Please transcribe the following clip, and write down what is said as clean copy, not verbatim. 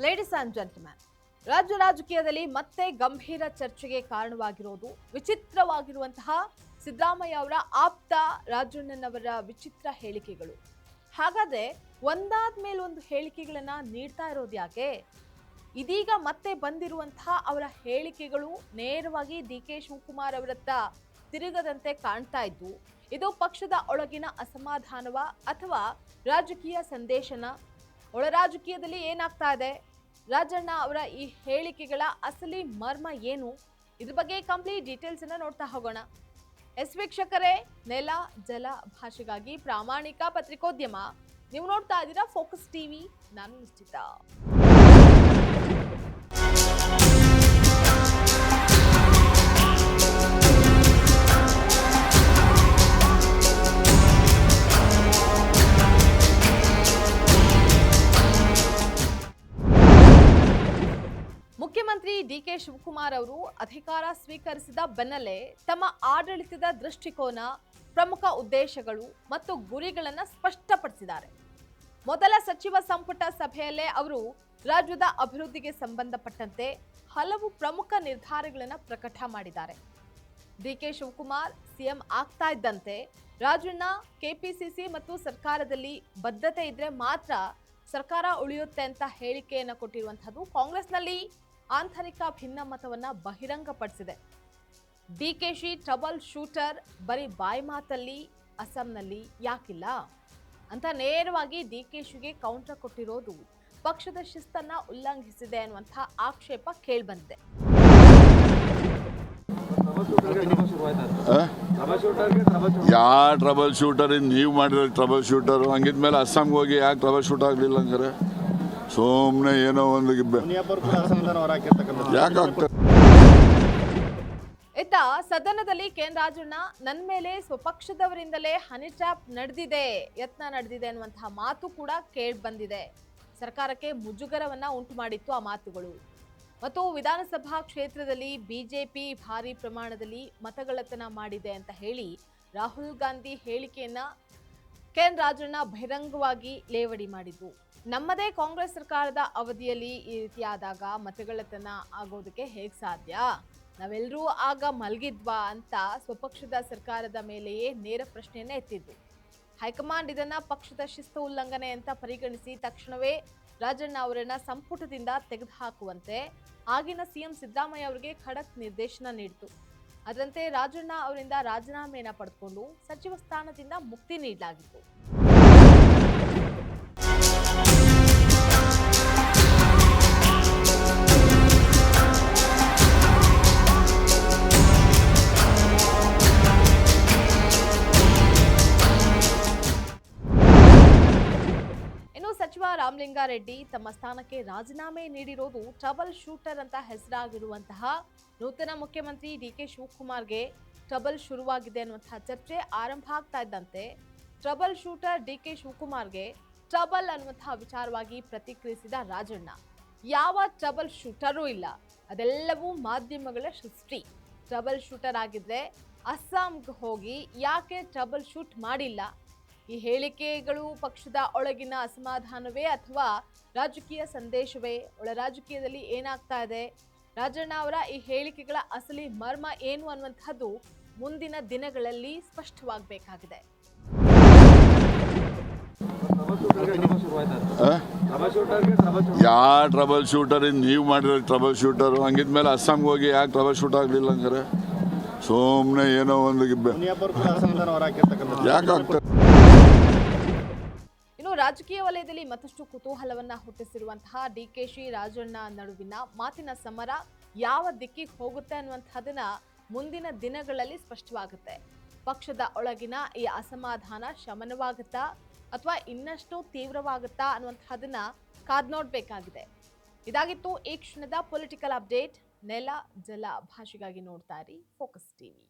Ladies and gentleman, ರಾಜ್ಯ ರಾಜಕೀಯದಲ್ಲಿ ಮತ್ತೆ ಗಂಭೀರ ಚರ್ಚೆಗೆ ಕಾರಣವಾಗಿರೋದು ವಿಚಿತ್ರವಾಗಿರುವಂತಹ ಸಿದ್ದರಾಮಯ್ಯ ಅವರ ಆಪ್ತ ರಾಜಣ್ಣನವರ ವಿಚಿತ್ರ ಹೇಳಿಕೆಗಳು. ಹಾಗಾದ್ರೆ ಒಂದಾದ ಮೇಲೆ ಒಂದು ಹೇಳಿಕೆಗಳನ್ನ ನೀಡ್ತಾ ಇರೋದು ಯಾಕೆ? ಇದೀಗ ಮತ್ತೆ ಬಂದಿರುವಂತಹ ಅವರ ಹೇಳಿಕೆಗಳು ನೇರವಾಗಿ ಡಿ.ಕೆ. ಶಿವಕುಮಾರ್ ಅವರತ್ತ ತಿರುಗದಂತೆ ಕಾಣ್ತಾ ಇದ್ದು, ಇದು ಪಕ್ಷದ ಒಳಗಿನ ಅಸಮಾಧಾನವ ಅಥವಾ ರಾಜಕೀಯ ಸಂದೇಶನ? ಒಳ ರಾಜಕೀಯದಲ್ಲಿ ಏನಾಗ್ತಾ ಇದೆ? ರಾಜಣ್ಣ ಅವರ ಈ ಹೇಳಿಕೆಗಳ ಅಸಲಿ ಮರ್ಮ ಏನು? ಇದ್ರ ಬಗ್ಗೆ ಕಂಪ್ಲೀಟ್ ಡೀಟೇಲ್ಸ್ ಅನ್ನ ನೋಡ್ತಾ ಹೋಗೋಣ. ವೀಕ್ಷಕರೇ, ನೆಲ ಜಲ ಭಾಷೆಗಾಗಿ ಪ್ರಾಮಾಣಿಕ ಪತ್ರಿಕೋದ್ಯಮ. ನೀವು ನೋಡ್ತಾ ಇದ್ದೀರಾ ಫೋಕಸ್ ಟಿವಿ. ನಾನು ನಿಶ್ಚಿತ. ಮುಖ್ಯಮಂತ್ರಿ ಡಿ.ಕೆ. ಶಿವಕುಮಾರ್ ಅವರು ಅಧಿಕಾರ ಸ್ವೀಕರಿಸಿದ ಬೆನ್ನಲ್ಲೇ ತಮ್ಮ ಆಡಳಿತದ ದೃಷ್ಟಿಕೋನ, ಪ್ರಮುಖ ಉದ್ದೇಶಗಳು ಮತ್ತು ಗುರಿಗಳನ್ನು ಸ್ಪಷ್ಟಪಡಿಸಿದ್ದಾರೆ. ಮೊದಲ ಸಚಿವ ಸಂಪುಟ ಸಭೆಯಲ್ಲೇ ಅವರು ರಾಜ್ಯದ ಅಭಿವೃದ್ಧಿಗೆ ಸಂಬಂಧಪಟ್ಟಂತೆ ಹಲವು ಪ್ರಮುಖ ನಿರ್ಧಾರಗಳನ್ನು ಪ್ರಕಟ ಮಾಡಿದ್ದಾರೆ. ಡಿ.ಕೆ. ಶಿವಕುಮಾರ್ ಸಿಎಂ ಆಗ್ತಾ ಇದ್ದಂತೆ ರಾಜಣ್ಣ ಕೆಪಿಸಿಸಿ ಮತ್ತು ಸರ್ಕಾರದಲ್ಲಿ ಬದ್ಧತೆ ಇದ್ರೆ ಮಾತ್ರ ಸರ್ಕಾರ ಉಳಿಯುತ್ತೆ ಅಂತ ಹೇಳಿಕೆಯನ್ನು ಕೊಟ್ಟಿರುವಂತಹದ್ದು ಕಾಂಗ್ರೆಸ್ನಲ್ಲಿ ಆಂತರಿಕ ಭಿನ್ನಮತವನ್ನ ಬಹಿರಂಗಪಡಿಸಿದೆ. ಡಿಕೆಶಿ ಟ್ರಬಲ್ ಶೂಟರ್ ಬರೀ ಬಾಯಿ ಮಾತಲ್ಲಿ ಅಸ್ಸಾಂನಲ್ಲಿ ಯಾಕಿಲ್ಲ ಅಂತ ನೇರವಾಗಿ ಡಿಕೆಶಿಗೆ ಕೌಂಟರ್ ಕೊಟ್ಟಿರೋದು ಪಕ್ಷದ ಶಿಸ್ತನ್ನ ಉಲ್ಲಂಘಿಸಿದೆ ಅನ್ನುವಂತಹ ಆಕ್ಷೇಪ ಕೇಳಿಬಂದಿದೆ. ಯಾವ ಟ್ರಬಲ್ ಶೂಟರ್ ನೀವು ಮಾಡಿರೋ ಟ್ರಬಲ್ ಶೂಟರ್ ಹಂಗಿದ್ಮೇಲೆ ಅಸ್ಸಾಂಗೆ ಹೋಗಿ ಯಾಕೆ ಟ್ರಬಲ್ ಶೂಟ್ ಆಗಲಿಲ್ಲ ಹಂಗಾರೆ? ಸುಮ್ಮನೆ ಏನೋ ಒಂದು ಯಾಕಾಗ್ತದೆ. ಇತ್ತ ಸದನದಲ್ಲಿ ಕೆಎನ್ ರಾಜಣ್ಣ ನನ್ನ ಮೇಲೆ ಸ್ವಪಕ್ಷದವರಿಂದಲೇ ಹನಿ ಟ್ರ್ಯಾಪ್ ಯತ್ನ ನಡೆದಿದೆ ಅನ್ನುವಂತಹ ಮಾತು ಕೂಡ ಕೇಳಿ ಬಂದಿದೆ. ಸರ್ಕಾರಕ್ಕೆ ಮುಜುಗರವನ್ನ ಉಂಟು ಮಾಡಿತ್ತು ಆ ಮಾತುಗಳು. ಮತ್ತು ವಿಧಾನಸಭಾ ಕ್ಷೇತ್ರದಲ್ಲಿ ಬಿಜೆಪಿ ಭಾರಿ ಪ್ರಮಾಣದಲ್ಲಿ ಮತಗಳತನ ಮಾಡಿದೆ ಅಂತ ಹೇಳಿ ರಾಹುಲ್ ಗಾಂಧಿ ಹೇಳಿಕೆಯನ್ನ ಕೆಎನ್ ರಾಜಣ್ಣ ಬಹಿರಂಗವಾಗಿ ಲೇವಡಿ ಮಾಡಿದ್ದು. ನಮ್ಮದೇ ಕಾಂಗ್ರೆಸ್ ಸರ್ಕಾರದ ಅವಧಿಯಲ್ಲಿ ಈ ರೀತಿಯಾದಾಗ ಮತಗಳತನ ಆಗೋದಕ್ಕೆ ಹೇಗೆ ಸಾಧ್ಯ? ನಾವೆಲ್ಲರೂ ಆಗ ಮಲಗಿದ್ವಾ ಅಂತ ಸ್ವಪಕ್ಷದ ಸರ್ಕಾರದ ಮೇಲೆಯೇ ನೇರ ಪ್ರಶ್ನೆಯನ್ನ ಎತ್ತಿದ್ದು. ಹೈಕಮಾಂಡ್ ಇದನ್ನ ಪಕ್ಷದ ಶಿಸ್ತು ಉಲ್ಲಂಘನೆ ಅಂತ ಪರಿಗಣಿಸಿ ತಕ್ಷಣವೇ ರಾಜಣ್ಣ ಅವರನ್ನ ಸಂಪುಟದಿಂದ ತೆಗೆದುಹಾಕುವಂತೆ ಆಗಿನ ಸಿಎಂ ಸಿದ್ದರಾಮಯ್ಯ ಅವರಿಗೆ ಖಡಕ್ ನಿರ್ದೇಶನ ನೀಡಿತು. ಅದರಂತೆ ರಾಜಣ್ಣ ಅವರಿಂದ ರಾಜೀನಾಮೆಯನ್ನ ಪಡೆದುಕೊಂಡು ಸಚಿವ ಸ್ಥಾನದಿಂದ ಮುಕ್ತಿ ನೀಡಲಾಗಿತ್ತು. ಸಚಿವ ರಾಮಲಿಂಗಾರೆಡ್ಡಿ ತಮ್ಮ ಸ್ಥಾನಕ್ಕೆ ರಾಜೀನಾಮೆ ನೀಡಿರೋದು ಟ್ರಬಲ್ ಶೂಟರ್ ಅಂತ ಹೆಸರಾಗಿರುವಂತಹ ನೂತನ ಮುಖ್ಯಮಂತ್ರಿ ಡಿ.ಕೆ. ಶಿವಕುಮಾರ್ಗೆ ಟ್ರಬಲ್ ಶುರುವಾಗಿದೆ ಅನ್ನುವಂತಹ ಚರ್ಚೆ ಆರಂಭ ಆಗ್ತಾ ಇದ್ದಂತೆ ಟ್ರಬಲ್ ಶೂಟರ್ ಡಿ.ಕೆ. ಶಿವಕುಮಾರ್ಗೆ ಟ್ರಬಲ್ ಅನ್ನುವಂತಹ ವಿಚಾರವಾಗಿ ಪ್ರತಿಕ್ರಿಯಿಸಿದ ರಾಜಣ್ಣ, ಯಾವ ಟ್ರಬಲ್ ಶೂಟರೂ ಇಲ್ಲ, ಅದೆಲ್ಲವೂ ಮಾಧ್ಯಮಗಳ ಸೃಷ್ಟಿ. ಟ್ರಬಲ್ ಶೂಟರ್ ಆಗಿದ್ರೆ ಅಸ್ಸಾಂಗೆ ಹೋಗಿ ಯಾಕೆ ಟ್ರಬಲ್ ಶೂಟ್ ಮಾಡಿಲ್ಲ? ಈ ಹೇಳಿಕೆಗಳು ಪಕ್ಷದ ಒಳಗಿನ ಅಸಮಾಧಾನವೇ ಅಥವಾ ರಾಜಕೀಯ ಸಂದೇಶವೇ? ಒಳ ರಾಜಕೀಯದಲ್ಲಿ ಏನಾಗ್ತಾ ಇದೆ? ರಾಜಣ್ಣ ಅವರ ಈ ಹೇಳಿಕೆಗಳ ಅಸಲಿ ಮರ್ಮ ಏನು ಅನ್ನುವಂಥದ್ದು ಮುಂದಿನ ದಿನಗಳಲ್ಲಿ ಸ್ಪಷ್ಟವಾಗಬೇಕಾಗಿದೆ. ಯಾವ ಟ್ರಬಲ್ ಶೂಟರ್ ನೀವು ಮಾಡಿರೋ ಟ್ರಬಲ್ ಶೂಟರ್ ಹಂಗಿದ್ಮೇಲೆ ಅಸ್ಸಾಂಗೆ ಹೋಗಿ ಯಾಕೆ ಟ್ರಬಲ್ ಶೂಟ್ ಆಗಲಿಲ್ಲ ಹಂಗಾರೆ? ಸುಮ್ಮನೆ ಏನೋ ಒಂದು ಯಾಕಾಗ್ತದೆ. ರಾಜಕೀಯ ವಲಯದಲ್ಲಿ ಮತ್ತಷ್ಟು ಕುತೂಹಲವನ್ನ ಹುಟ್ಟಿಸಿರುವಂತಹ ಡಿಕೆಶಿ ರಾಜಣ್ಣ ನಡುವಿನ ಮಾತಿನ ಸಮರ ಯಾವ ದಿಕ್ಕಿಗೆ ಹೋಗುತ್ತೆ ಅನ್ನುವಂಥದ್ದನ್ನ ಮುಂದಿನ ದಿನಗಳಲ್ಲಿ ಸ್ಪಷ್ಟವಾಗುತ್ತೆ. ಪಕ್ಷದ ಒಳಗಿನ ಈ ಅಸಮಾಧಾನ ಶಮನವಾಗುತ್ತಾ ಅಥವಾ ಇನ್ನಷ್ಟು ತೀವ್ರವಾಗುತ್ತಾ ಅನ್ನುವಂಥದ್ದನ್ನ ಕಾದ್ ನೋಡ್ಬೇಕಾಗಿದೆ. ಇದಾಗಿತ್ತು ಈ ಕ್ಷಣದ ಪೊಲಿಟಿಕಲ್ ಅಪ್ಡೇಟ್. ನೆಲ ಜಲ ಭಾಷೆಗಾಗಿ ನೋಡ್ತಾ ಇರಿ ಫೋಕಸ್ ಟಿವಿ.